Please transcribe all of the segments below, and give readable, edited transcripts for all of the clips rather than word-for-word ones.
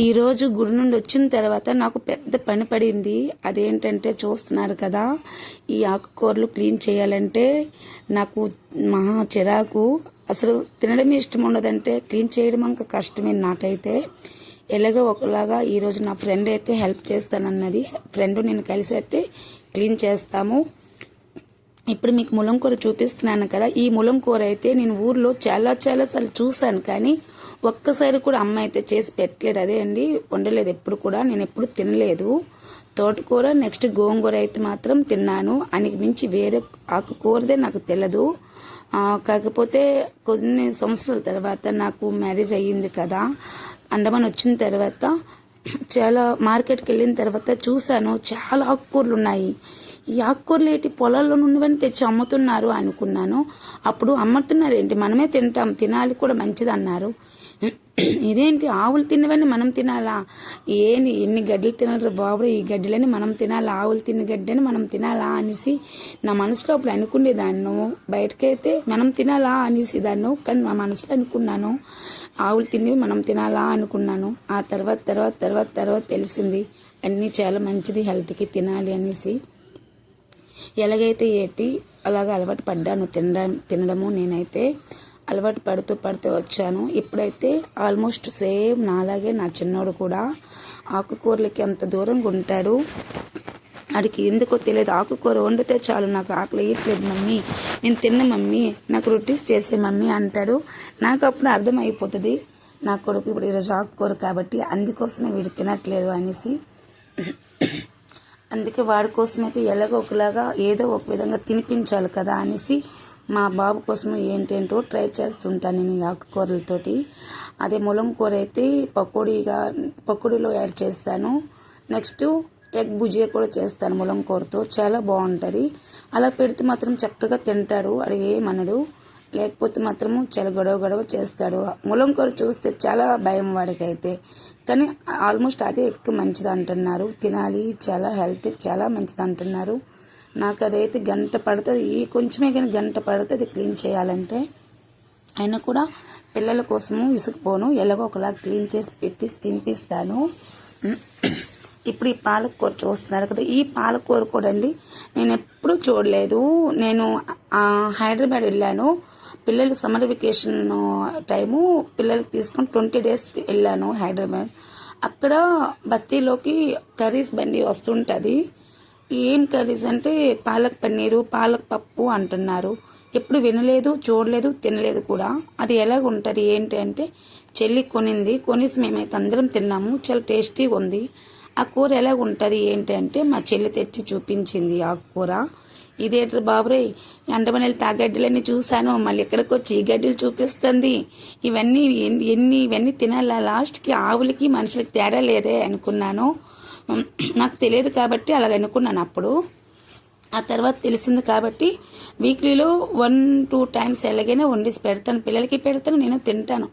ఈరోజు గుడి నుండి వచ్చిన తర్వాత నాకు పెద్ద పని పడింది. అదేంటంటే చూస్తున్నారు కదా, ఈ ఆకుకూరలు క్లీన్ చేయాలంటే నాకు మహా చిరాకు. అసలు తినడం ఇష్టం ఉండదంటే క్లీన్ చేయడం ఇంకా కష్టమే నాకైతే. ఎలాగో ఒకలాగా ఈరోజు నా ఫ్రెండ్ అయితే హెల్ప్ చేస్తానన్నది. ఫ్రెండ్ నేను కలిసి అయితే క్లీన్ చేస్తాము. ఇప్పుడు మీకు ములంకూర చూపిస్తున్నాను కదా, ఈ ములంకూర అయితే నేను ఊర్లో చాలా సార్లు చూశాను, కానీ ఒక్కసారి కూడా అమ్మ అయితే చేసి పెట్టలేదు. అదే అండి, వండలేదు ఎప్పుడు కూడా, నేను ఎప్పుడు తినలేదు. తోటకూర నెక్స్ట్ గోంగూర అయితే మాత్రం తిన్నాను. అనికి మించి వేరే ఆకుకూరదే నాకు తెలియదు. కాకపోతే కొన్ని సంవత్సరాల తర్వాత నాకు మ్యారేజ్ అయ్యింది కదా, అండమాన్ వచ్చిన తర్వాత చాలా మార్కెట్కి వెళ్ళిన తర్వాత చూశాను, చాలా ఆకుకూరలు ఉన్నాయి. ఈ ఆకుకూరలు ఏంటి పొలాల్లో నుండి తెచ్చి అమ్ముతున్నారు అనుకున్నాను. అప్పుడు అమ్ముతున్నారు ఏంటి, మనమే తింటాం, తినాలి కూడా మంచిది అన్నారు. ఇదేంటి ఆవులు తిన్నవన్నీ మనం తినాలా, ఎన్ని గడ్డలు తినరు బాబు, ఈ గడ్డలని మనం తినాలా, ఆవులు తిన్న గడ్డని మనం తినాలా అనేసి నా మనసులో అప్పుడు అనుకునేదాన్ని. బయటకైతే మనం తినాలా అనేసి దాన్ని, కానీ నా మనసులో అనుకున్నాను ఆవులు తిన్నవి మనం తినాలా అనుకున్నాను. ఆ తర్వాత తెలిసింది అన్నీ చాలా మంచిది హెల్త్కి తినాలి అనేసి. ఎలాగైతే అలాగ అలవాటు పడ్డాను తినడము. నేనైతే అలవాటు పడుతూ వచ్చాను. ఇప్పుడైతే ఆల్మోస్ట్ సేమ్ నాలాగే నా చిన్నోడు కూడా ఆకుకూరలకి అంత దూరంగా ఉంటాడు. వాడికి ఎందుకో తెలియదు, ఆకుకూర వండితే చాలు నాకు ఆకలి వేయట్లేదు మమ్మీ, నేను తిన్న మమ్మీ, నాకు రొటీస్ చేసే మమ్మీ అంటాడు. నాకు అప్పుడు అర్థమైపోతుంది నా కొడుకు ఇప్పుడు ఈరోజు ఆకుకూర కాబట్టి అందుకోసమే వీడు తినట్లేదు అనేసి. అందుకే వాడి కోసమైతే ఎలాగో ఒకలాగా ఏదో ఒక విధంగా తినిపించాలి కదా అనేసి మా బాబు కోసం ఏంటేంటో ట్రై చేస్తుంటాను నేను ఆకుకూరలతోటి. అదే ములంకూర అయితే పకోడీలో యాడ్ చేస్తాను. నెక్స్ట్ ఎగ్ భుజియా కూడా చేస్తాను ములంకూరతో, చాలా బాగుంటుంది. అలా పెడితే మాత్రం చక్కగా తింటాడు, అది ఏమనడు. లేకపోతే మాత్రము చాలా గొడవ చేస్తాడు. ములంకూర చూస్తే చాలా భయం వాడికైతే, కానీ ఆల్మోస్ట్ అదే ఎక్కువ మంచిది అంటున్నారు, తినాలి, చాలా హెల్త్ చాలా మంచిది అంటున్నారు. నాకు అదైతే గంట పడుతుంది, కొంచెమే కానీ గంట పడుతుంది క్లీన్ చేయాలంటే. అయినా కూడా పిల్లల కోసము ఇసుకుపోను, ఎలాగో ఒకలా క్లీన్ చేసి పెట్టి తినిపిస్తాను. ఇప్పుడు ఈ పాలకూర చూస్తున్నారు కదా, ఈ పాలకూర కూడా అండి నేను ఎప్పుడూ చూడలేదు. నేను హైదరాబాద్ వెళ్ళాను, పిల్లలు సమ్మర్ వెకేషన్ టైము పిల్లలకి తీసుకొని 20 days వెళ్ళాను హైదరాబాద్. అక్కడ బస్తీలోకి కర్రీస్ బండి వస్తుంటుంది. ఏం కర్రీస్ అంటే పాలక్ పన్నీరు, పాలక్ పప్పు అంటున్నారు. ఎప్పుడు వినలేదు, చూడలేదు, తినలేదు కూడా. అది ఎలాగుంటుంది ఏంటి అంటే చెల్లి కొనేసి మేమైతే అందరం తిన్నాము, చాలా టేస్టీగా ఉంది. ఆ కూర ఎలాగుంటుంది ఏంటి అంటే మా చెల్లి తెచ్చి చూపించింది ఆకుకూర. ఇదేంటి బాబురే, అండమనేలు తాగడ్డలన్నీ చూశాను, మళ్ళీ ఎక్కడికి వచ్చి ఈ గడ్డలు చూపిస్తుంది, ఇవన్నీ తినాలా, లాస్ట్కి ఆవులకి మనుషులకి తేడా లేదే అనుకున్నాను. నాకు తెలియదు కాబట్టి అలాగ అనుకున్నాను అప్పుడు. ఆ తర్వాత తెలిసింది కాబట్టి వీక్లీలో 1-2 times ఎలాగైనా వండిసి పెడతాను, పిల్లలకి పెడతాను, నేను తింటాను.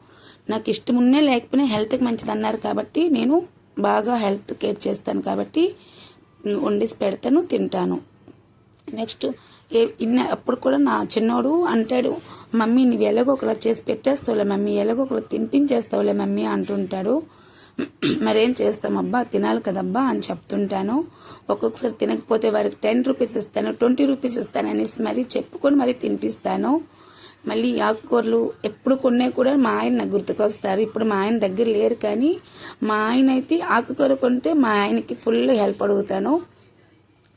నాకు ఇష్టం ఉన్నా లేకపోయినా హెల్త్కి మంచిది అన్నారు కాబట్టి నేను బాగా హెల్త్ కేర్ చేస్తాను కాబట్టి వండిసి పెడతాను, తింటాను. నెక్స్ట్ అప్పుడు కూడా నా చిన్నోడు అంటాడు, మమ్మీ నువ్వు ఎలాగో ఒకలా చేసి పెట్టేస్తావులే మమ్మీ, ఎలాగో ఒకలా తినిపించేస్తావులే మమ్మీ అంటుంటాడు. మరేం చేస్తామబ్బా, తినాలి కదబ్బా అని చెప్తుంటాను. ఒక్కొక్కసారి తినకపోతే వారికి 10 rupees ఇస్తాను, 20 rupees ఇస్తాను అనేసి మరీ చెప్పుకొని మరీ తినిపిస్తాను. మళ్ళీ ఆకుకూరలు ఎప్పుడు కొన్నా కూడా మా ఆయన నాకు గుర్తుకొస్తారు. ఇప్పుడు మా ఆయన దగ్గర లేరు, కానీ మా ఆయన అయితే ఆకుకూర కొంటే మా ఆయనకి ఫుల్ హెల్ప్ అడుగుతాను.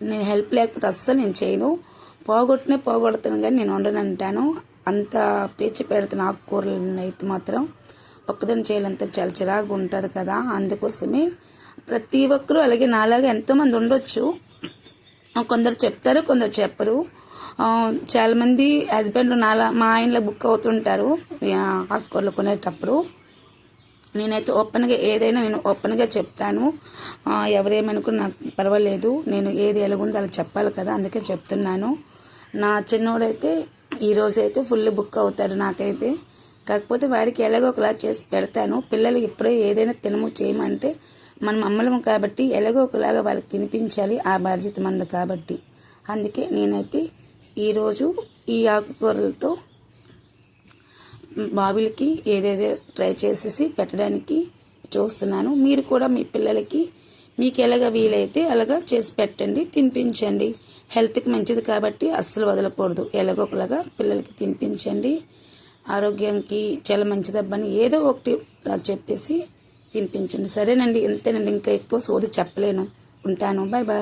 నేను హెల్ప్ లేకపోతే అస్సలు నేను చేయను, పోగొడతాను కానీ నేను వండను అంటాను. అంత పేచి పెడతాను ఆకుకూరలను అయితే మాత్రం. ఒక్కదాన్ని చేయాలంత చాలా చిరాగా ఉంటుంది కదా, అందుకోసమే ప్రతి ఒక్కరూ అలాగే నాలాగా ఎంతోమంది ఉండొచ్చు. కొందరు చెప్తారు, కొందరు చెప్పరు. చాలామంది హస్బెండ్ మా ఆయనలో బుక్ అవుతుంటారు ఆకుకూరలు కొనేటప్పుడు. నేనైతే నేను ఓపెన్గా చెప్తాను. ఎవరేమనుకున్నా నాకు పర్వాలేదు, నేను ఏది ఎలాగుందో అలా చెప్పాలి కదా, అందుకే చెప్తున్నాను. నా చిన్నోడైతే ఈరోజైతే ఫుల్ బుక్ అవుతాడు నాకైతే. కాకపోతే వాడికి ఎలాగో ఒకలా చేసి పెడతాను. పిల్లలు ఇప్పుడే ఏదైనా చేయమంటే మనం అమ్మలము కాబట్టి ఎలాగో ఒకలాగా వాళ్ళకి తినిపించాలి, ఆ బాధ్యత మంది కాబట్టి. అందుకే నేనైతే ఈరోజు ఈ ఆకుకూరలతో బాబులకి ఏదేదో ట్రై చేసేసి పెట్టడానికి చూస్తున్నాను. మీరు కూడా మీ పిల్లలకి మీకు ఎలాగ వీలైతే అలాగా చేసి పెట్టండి, తినిపించండి. హెల్త్కి మంచిది కాబట్టి అస్సలు వదలకూడదు. ఎలాగొకలాగా పిల్లలకి తినిపించండి. ఆరోగ్యానికి చాలా మంచిదబ్బని ఏదో ఒకటి చెప్పేసి తినిపించండి. సరేనండి, ఇంతేనండి, ఇంకా ఎక్కువ సోది చెప్పలేను. ఉంటాను. Bye bye.